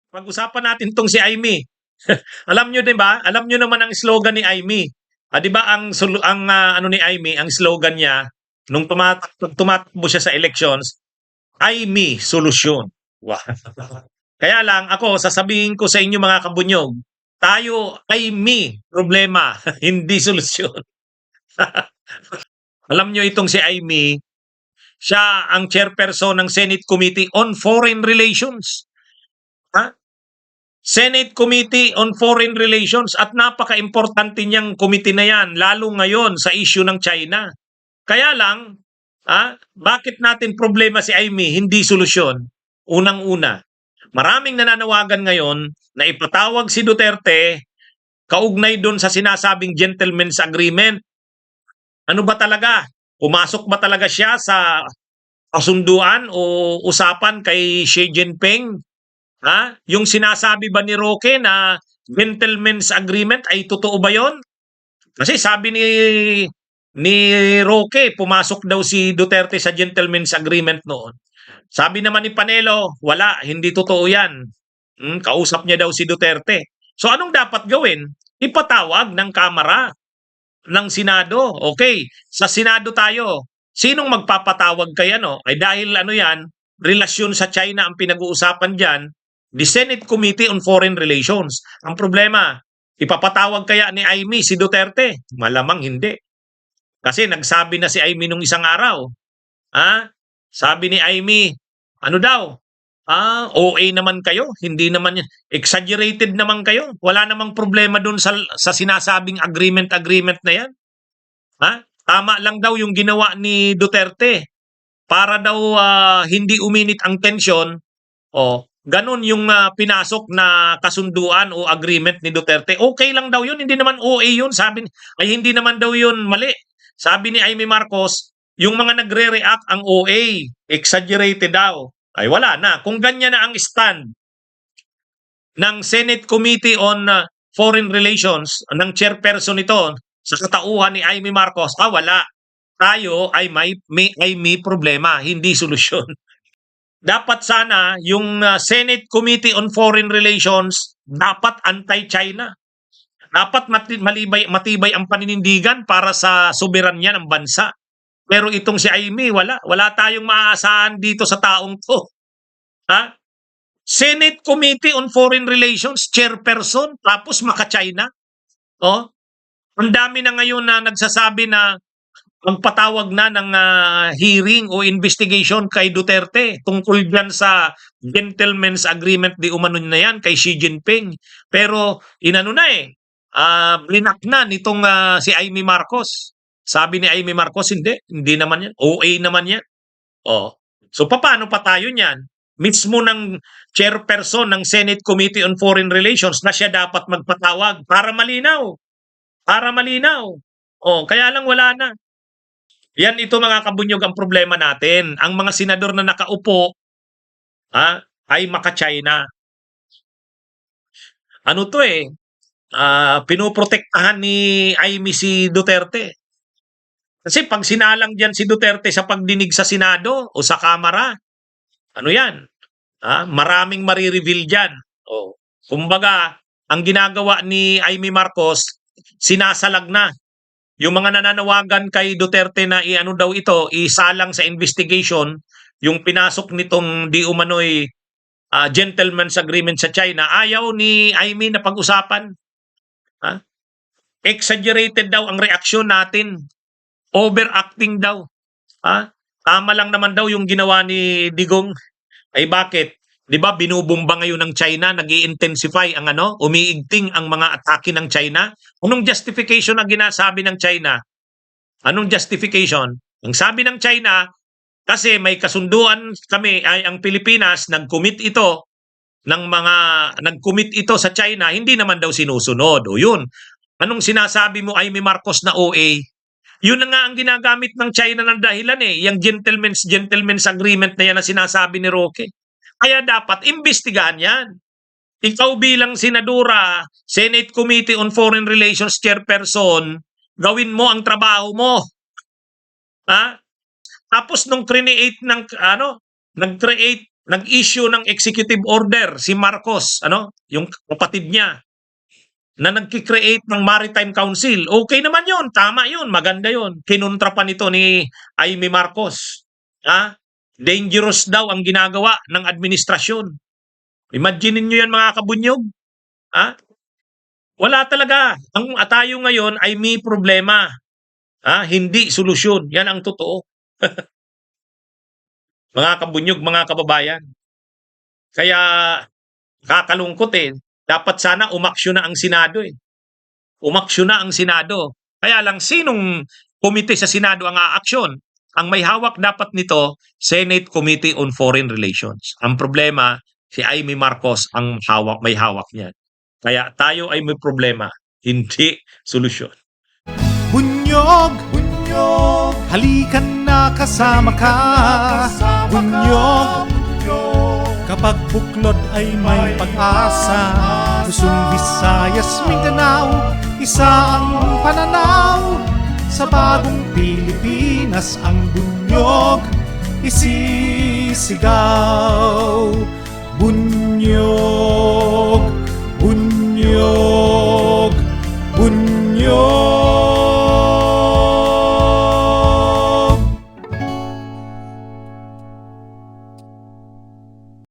Pag-usapan natin 'tong si Aimee. Alam niyo 'di ba? Alam niyo naman ang slogan ni Aimee. 'Di ba ano ni Aimee, ang slogan niya nung tumatakbo siya sa elections, Aimee solusyon. Wow. Kaya lang ako sasabihin ko sa inyo mga kabunyog, tayo Aimee problema, hindi solusyon. Alam niyo itong si Aimee, siya ang chairperson ng Senate Committee on Foreign Relations. Ha? Senate Committee on Foreign Relations at napaka-importante niyang committee na yan, lalo ngayon sa issue ng China. Kaya lang, bakit natin problema si Aimee, hindi solusyon? Unang-una, maraming nananawagan ngayon na ipatawag si Duterte kaugnay doon sa sinasabing gentleman's agreement. Ano ba talaga? Pumasok ba talaga siya sa kasunduan o usapan kay Xi Jinping? Yung sinasabi ba ni Roque na gentleman's agreement ay totoo ba 'yon? Kasi sabi ni Roque, pumasok daw si Duterte sa gentleman's agreement noon. Sabi naman ni Panelo, wala, hindi totoo 'yan. Kausap niya daw si Duterte. So anong dapat gawin? Ipatawag ng Kamara ng Senado. Okay, sa Senado tayo. Sinong magpapatawag kay ano? Ay dahil ano 'yan, relasyon sa China ang pinag-uusapan diyan, the Senate Committee on Foreign Relations. Ang problema, ipapatawag kaya ni Aimee si Duterte? Malamang hindi. Kasi nagsabi na si Aimee nung isang araw. Sabi ni Aimee, ano daw? OA naman kayo, hindi naman yan. Exaggerated naman kayo. Wala namang problema dun sa sinasabing agreement na yan. Tama lang daw yung ginawa ni Duterte para daw hindi uminit ang tensyon. Ganun yung pinasok na kasunduan o agreement ni Duterte. Okay lang daw yun, hindi naman OA yun. Hindi naman daw yun mali. Sabi ni Aimee Marcos, yung mga nagre-react ang OA, exaggerated daw. Ay wala na. Kung ganyan na ang stand ng Senate Committee on Foreign Relations, ng chairperson nito, sa katauhan ni Aimee Marcos, wala. Tayo ay may problema, hindi solusyon. Dapat sana yung Senate Committee on Foreign Relations dapat anti-China. Dapat matibay ang paninindigan para sa soberanya ng bansa. Pero itong si Aimee, wala tayong maaasahan dito sa taong to. Senate Committee on Foreign Relations, chairperson, tapos maka-China. Ang dami na ngayon na nagsasabi na magpatawag na ng hearing o investigation kay Duterte tungkol dyan sa gentleman's agreement di umano na yan kay Xi Jinping. Pero inano na blinak na nitong si Aimee Marcos. Sabi ni Aimee Marcos, hindi naman yan. OA naman yan. So paano pa tayo niyan? Mismo ng chairperson ng Senate Committee on Foreign Relations na siya dapat magpatawag para malinaw. Para malinaw. Kaya lang wala na. Yan ito mga kabunyog ang problema natin. Ang mga senador na nakaupo ay maka-China. Ano to pinoprotektahan ni Aimee si Duterte. Kasi pag sinalang diyan si Duterte sa pagdinig sa Senado o sa Kamara, ano yan? Maraming marireveal diyan. Kumbaga, ang ginagawa ni Aimee Marcos, sinasalag na. Yung mga nananawagan kay Duterte na iano daw ito, isalang sa investigation, yung pinasok nitong di umano'y gentleman's agreement sa China, ayaw ni Aimee na pag-usapan. Exaggerated daw ang reaksyon natin. Overacting daw. Tama lang naman daw yung ginawa ni Digong. Ay bakit? 'Di ba binubomba ngayon ng China, nag-i-intensify ang umiigting ang mga atake ng China? Anong justification na ginasabi ng China? Anong justification? Ang sabi ng China, kasi may kasunduan kami ay ang Pilipinas nag-commit ito sa China, hindi naman daw sinusunod. O yun. Anong sinasabi mo Aimee Marcos na OA? Yun na nga ang ginagamit ng China ng dahilan yung gentleman's agreement na yan na sinasabi ni Roque. Kaya dapat imbestigahan yan. Ikaw bilang senadora, Senate Committee on Foreign Relations chairperson, gawin mo ang trabaho mo. Tapos nung nag-create nag-issue ng executive order si Marcos, yung kapatid niya, na nagki-create ng Maritime Council. Okay naman yun, tama yun, maganda yun. Kinontra pa nito ni Amy Marcos. Dangerous daw ang ginagawa ng administrasyon. Imagine niyo yan mga kabunyog. Wala talaga. Ang tayo ngayon ay may problema. Hindi solusyon. Yan ang totoo. Mga kabunyog, mga kababayan. Kaya kakalungkot Dapat sana umaksyon na ang Senado Umaksyon na ang Senado. Kaya lang sinong komite sa Senado ang aaksyon? Ang may hawak dapat nito, Senate Committee on Foreign Relations. Ang problema, si Amy Marcos ang may hawak niyan. Kaya tayo ay may problema, hindi solusyon. Bunyog, bunyog, halikan na kasama ka. Bunyog, kapag buklod ay may pag-asa. Luzon, Visayas, Mindanao, isa ang pananaw. Sa bagong Pilipinas ang bunyog isisigaw. Bunyog, bunyog, bunyog.